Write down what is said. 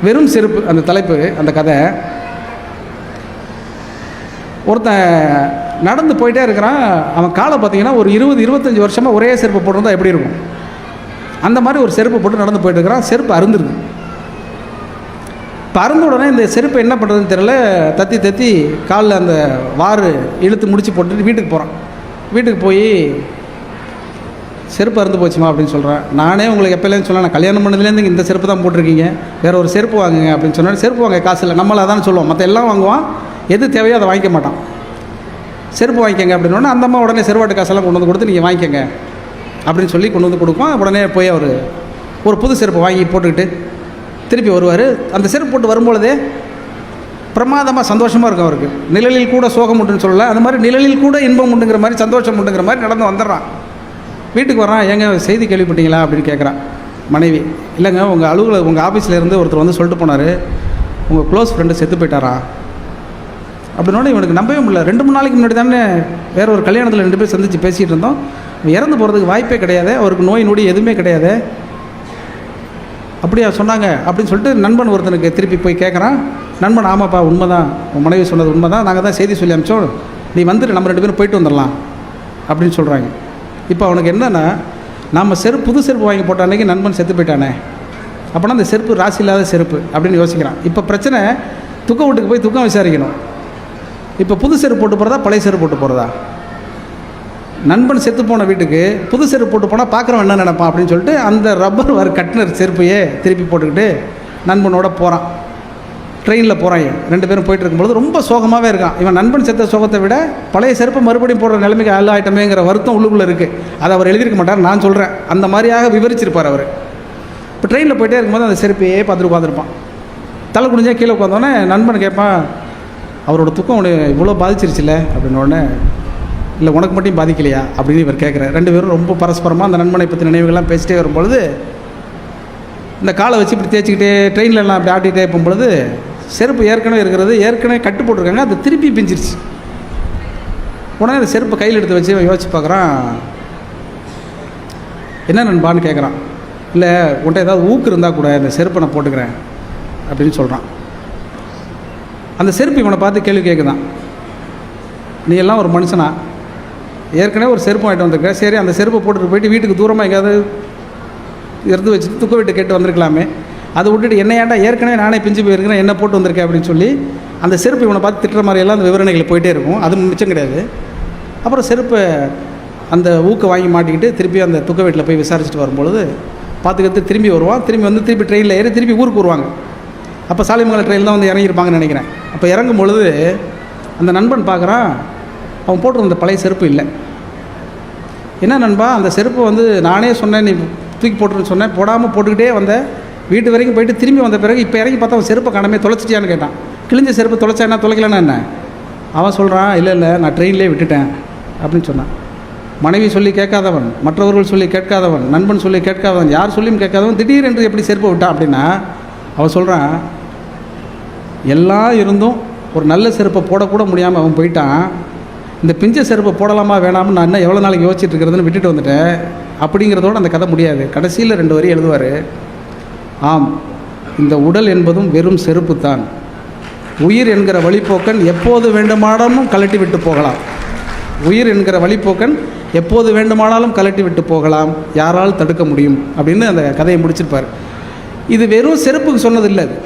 வெறும் செருப்பு அந்த தலைப்பு, அந்த கதை. ஒருத்தன் நடந்து போயிட்டே இருக்கிறான். அவன் காலை பார்த்தீங்கன்னா ஒரு 20-25 வருஷமாக ஒரே செருப்பு போட்டிருந்தா எப்படி இருக்கும்? அந்த மாதிரி ஒரு செருப்பு போட்டு நடந்து போயிட்டு இருக்கிறான். செருப்பு அருந்துருது. இப்போ அருந்த உடனே இந்த செருப்பு என்ன பண்ணுறதுன்னு தெரியல, தத்தி தத்தி காலில் அந்த வாறு இழுத்து முடிச்சு போட்டுட்டு வீட்டுக்கு போகிறான். வீட்டுக்கு போய் செருப்பு அருந்து போச்சுமா அப்படின்னு சொல்கிறேன். நானே உங்களுக்கு எப்போலேருந்து சொன்னேன், நான் கல்யாணம் பண்ணதுலேருந்து இந்த செருப்பு தான் போட்டிருக்கீங்க, வேறு ஒரு செருப்பு வாங்குங்க அப்படின்னு சொன்னேன். செருப்பு வாங்க காசு இல்லை, நம்மளை அதான் சொல்லுவோம், மற்ற எல்லாம் வாங்குவான், எது தேவையோ அதை வாங்கிக்க மாட்டான். செருப்பு வாங்கிக்கங்க அப்படின்னோடனே அந்த அம்மா உடனே செருவாட்டு காசெல்லாம் கொண்டு வந்து கொடுத்து நீங்கள் வாங்கிக்கங்க அப்படின்னு சொல்லி கொண்டு வந்து கொடுப்பான். உடனே போய் அவர் ஒரு புது செருப்பு வாங்கி போட்டுக்கிட்டு திருப்பி வருவார். அந்த செருப்பு போட்டு வரும்பொழுதே பிரமாதமாக சந்தோஷமாக இருக்கும் அவருக்கு. நிழலில் கூட சோகம் உண்டுன்னு சொல்லலை, அந்த மாதிரி நிழலில் கூட இன்பம் உண்டுங்கிற மாதிரி சந்தோஷம் உண்டுங்கிற மாதிரி நடந்து வந்துடுறான். வீட்டுக்கு வரான். ஏங்க செய்தி கேள்விப்பட்டீங்களா அப்படின்னு கேட்குறான் மனைவி. இல்லைங்க, உங்கள் ஆஃபீஸில் இருந்து ஒருத்தர் வந்து சொல்லிட்டு போனார், உங்கள் க்ளோஸ் ஃப்ரெண்டு செத்து போயிட்டாரா அப்படின்னோட இவனுக்கு நம்பவே முடியல. 2-3 நாளைக்கு முன்னாடி தானே வேறு ஒரு கல்யாணத்தில் 2 பேர் சந்தித்து பேசிகிட்டு இருந்தோம், இறந்து போகிறதுக்கு வாய்ப்பே கிடையாது, அவருக்கு நோய் நொடி எதுவுமே கிடையாது, அப்படியா சொன்னாங்க அப்படின்னு சொல்லிட்டு நண்பன் ஒருத்தனுக்கு திருப்பி போய் கேட்குறான். நண்பன், ஆமாப்பா உண்மைதான், உன் மனைவி சொன்னது உண்மை தான், நாங்கள் தான் செய்தி சொல்லி அனுப்பிச்சோம், நீ வந்துட்டு நம்ம 2 பேரும் போயிட்டு வந்துடலாம் அப்படின்னு சொல்கிறாங்க. இப்போ அவனுக்கு என்னென்னா, நம்ம புது செருப்பு வாங்கி போட்ட அன்றைக்கி நண்பன் செத்து போயிட்டானே, அப்போனா அந்த செருப்பு ராசி இல்லாத செருப்பு அப்படின்னு யோசிக்கிறான். இப்போ பிரச்சனை, துக்க வீட்டுக்கு போய் துக்கம் விசாரிக்கணும். இப்போ புது செருப்பு போட்டு போகிறதா பழைய செருப்பு போட்டு போகிறதா? நண்பன் செத்து போன வீட்டுக்கு புது செருப்பு போட்டு போனால் பார்க்குறவன் என்ன நினைப்பான் அப்படின்னு சொல்லிட்டு அந்த ரப்பர் வர கட்டினர் செருப்பையே திருப்பி போட்டுக்கிட்டு நண்பனோட போகிறான். ட்ரெயினில் போகிறான். 2 பேரும் போயிட்டு இருக்கும்போது ரொம்ப சோகமாகவே இருக்கான். இவன் நண்பன் செத்த சோகத்தை விட பழைய செருப்பை மறுபடியும் போடுற நிலைமைக்கு ஆயிட்டமேங்கிற வருத்தம் உள்ளுக்குள்ளே இருக்குது. அதை அவர் எழுதியிருக்க மாட்டார், நான் சொல்கிறேன், அந்த மாதிரியாக விவரிச்சிருப்பார் அவர். இப்போ ட்ரெயினில் போயிட்டே இருக்கும்போது அந்த செருப்பையே பார்த்துட்டு உட்காந்துருப்பான். தலை குடிஞ்சா கீழே உட்காந்தோடனே நண்பன் கேட்பான், அவரோட துக்கம் உனக்கு இவ்வளோ பாதிச்சிருச்சுல அப்படின்னோடனே, இல்லை உனக்கு மட்டும் பாதிக்கலையா அப்படின்னு இவர் கேட்குறாரு. 2 பேரும் ரொம்ப பரஸ்பரமாக அந்த நண்பனை பற்றி நினைவுகள்லாம் பேசிட்டே வரும்பொழுது இந்த காலை வச்சு இப்படி தேய்ச்சிக்கிட்டே ட்ரெயின்லலாம் அப்படி ஆட்டிகிட்டே போகும்பொழுது செருப்பு ஏற்கனவே கட்டு போட்டிருக்காங்க, அது திருப்பி பிஞ்சிருச்சு. உடனே அந்த செருப்பை கையில் எடுத்து வச்சு யோசிச்சு பார்க்குறான். என்ன நண்பான்னு கேட்குறான். இல்லை உன்ட்ட ஏதாவது ஊக்கு இருந்தால் கூட இந்த செருப்பை நான் போட்டுக்கிறேன் அப்படின்னு சொல்கிறான். அந்த செருப்பு இவனை பார்த்து கேள்வி கேட்குதான், நீ எல்லாம் ஒரு மனுஷனா? ஏற்கனவே ஒரு செருப்பு வாங்கிட்டு வந்திருக்க, சரி அந்த செருப்பை போட்டுட்டு போயிட்டு வீட்டுக்கு தூரமாக எங்கேயாவது எடுத்து வச்சுட்டு துக்க வீட்டு கேட்டு வந்திருக்கலாமே, அதை விட்டுட்டு என்ன ஏன்டா ஏற்கனவே நானே பிஞ்சு போயிருக்கிறேன் என்ன போட்டு வந்திருக்கேன் அப்படின்னு சொல்லி அந்த செருப்பு இவனை பார்த்து திட்டுற மாதிரியெல்லாம் அந்த விவரணைகள் போயிட்டே இருக்கும். அது மிச்சம் கிடையாது. அப்புறம் செருப்பை அந்த ஊக்கை வாங்கி மாட்டிக்கிட்டு திருப்பி அந்த துக்க வீட்டில் போய் விசாரிச்சுட்டு வரும்பொழுது பார்த்துக்கிட்டு திரும்பி வருவான். திருப்பி ட்ரெயினில் ஏறி திருப்பி ஊருக்கு வருவாங்க. அப்போ சாலிமங்கலம் ட்ரெயின் தான் வந்து இறங்கியிருப்பாங்கன்னு நினைக்கிறேன். அப்போ இறங்கும் பொழுது அந்த நண்பன் பார்க்குறான், அவன் போட்டிருந்த பழைய செருப்பு இல்லை. என்ன நண்பா, அந்த செருப்பு வந்து நானே சொன்னேன் நீ தூக்கி போட்டுருன்னு சொன்னேன், போடாமல் போட்டுக்கிட்டே வந்தேன், வீட்டு வரைக்கும் போயிட்டு திரும்பி வந்த பிறகு இப்போ இறங்கி பார்த்தா அவன் செருப்பை காணாமே, தொலைச்சிட்டியான்னு கேட்டான். கிழிஞ்ச செருப்பு தொலைச்சா என்ன, தொலைக்கலன்னா என்ன? அவன் சொல்கிறான், இல்லை நான் ட்ரெயின்லேயே விட்டுட்டேன் அப்படின்னு சொன்னான். மனைவி சொல்லி கேட்காதவன், மற்றவர்கள் சொல்லி கேட்காதவன், நண்பன் சொல்லி கேட்காதவன், யார் சொல்லியும் கேட்காதவன் திடீரென்று எப்படி செருப்பை விட்டான் அப்படின்னா, அவன் சொல்கிறான், எல்லாம் இருந்தும் ஒரு நல்ல செருப்பை போடக்கூட முடியாமல் அவன் போயிட்டான். இந்த பிஞ்ச செருப்பை போடலாமா வேணாமல் நான் இன்னும் எவ்வளோ நாளைக்கு யோசிச்சுட்டு இருக்கிறதுன்னு விட்டுட்டு வந்துட்டேன் அப்படிங்கிறதோடு அந்த கதை முடியாது. கடைசியில் 2 வரி எழுதுவார். ஆம், இந்த உடல் என்பதும் வெறும் செருப்பு தான். உயிர் என்கிற வழிப்போக்கன் எப்போது வேண்டுமானாலும் கலட்டி விட்டு போகலாம். உயிர் என்கிற வழிப்போக்கன் எப்போது வேண்டுமானாலும் கலட்டி விட்டு போகலாம், யாரால் தடுக்க முடியும் அப்படின்னு அந்த கதையை முடிச்சிருப்பார். இது வெறும் செருப்புக்கு சொன்னதில்லை. அது